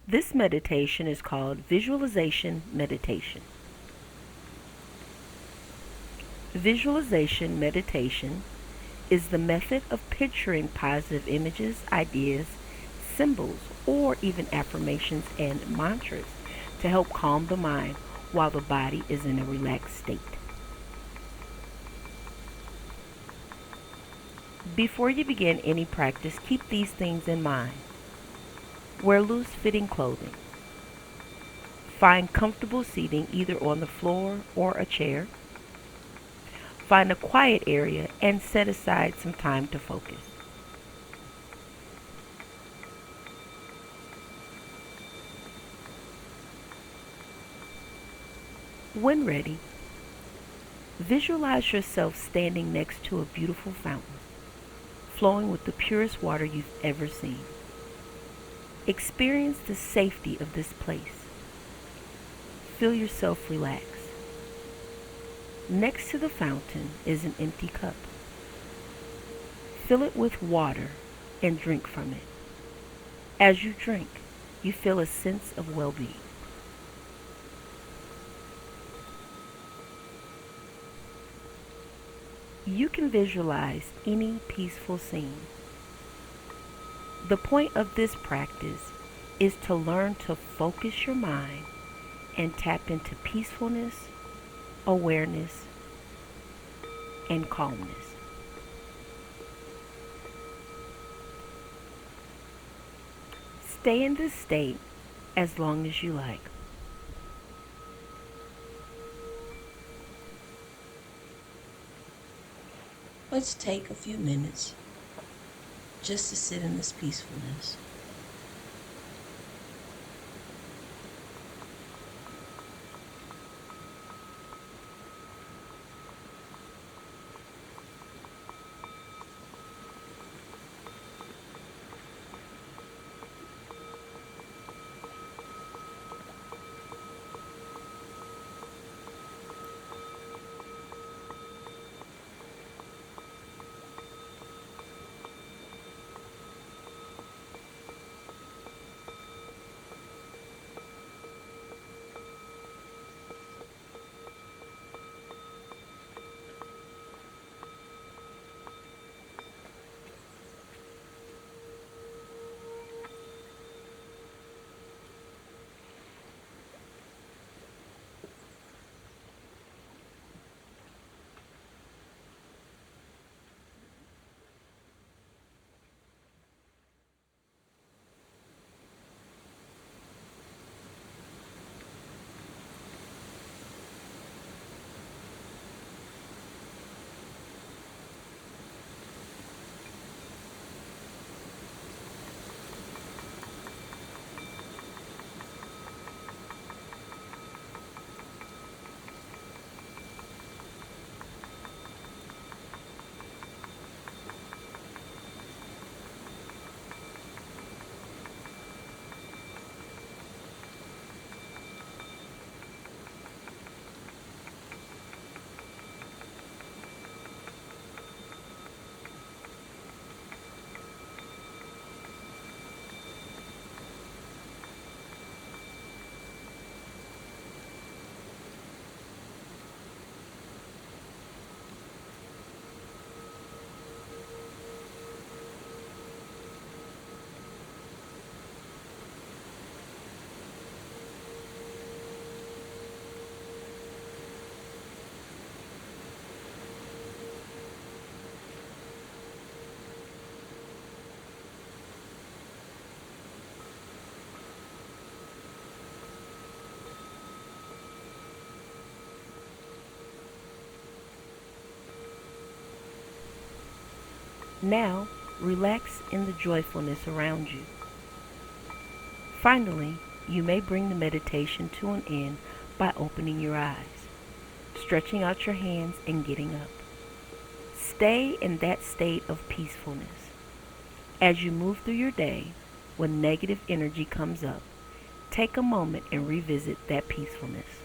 This meditation is called visualization meditation. Visualization meditation is the method of picturing positive images, ideas, symbols, or even affirmations and mantras to help calm the mind while the body is in a relaxed state. Before you begin any practice, keep these things in mind. Wear loose fitting clothing. Find comfortable seating either on the floor or a chair. Find a quiet area and set aside some time to focus. When ready, visualize yourself standing next to a beautiful fountain, flowing with the purest water you've ever seen. Experience the safety of this place. Feel yourself relax. Next to the fountain is an empty cup. Fill it with water and drink from it. As you drink, you feel a sense of well-being. You can visualize any peaceful scene. The point of this practice is to learn to focus your mind and tap into peacefulness, awareness, and calmness. Stay in this state as long as you like. Let's take a few minutes just to sit in this peacefulness. Now, relax in the joyfulness around you. Finally, you may bring the meditation to an end by opening your eyes, stretching out your hands, and getting up. Stay in that state of peacefulness. As you move through your day, when negative energy comes up, take a moment and revisit that peacefulness.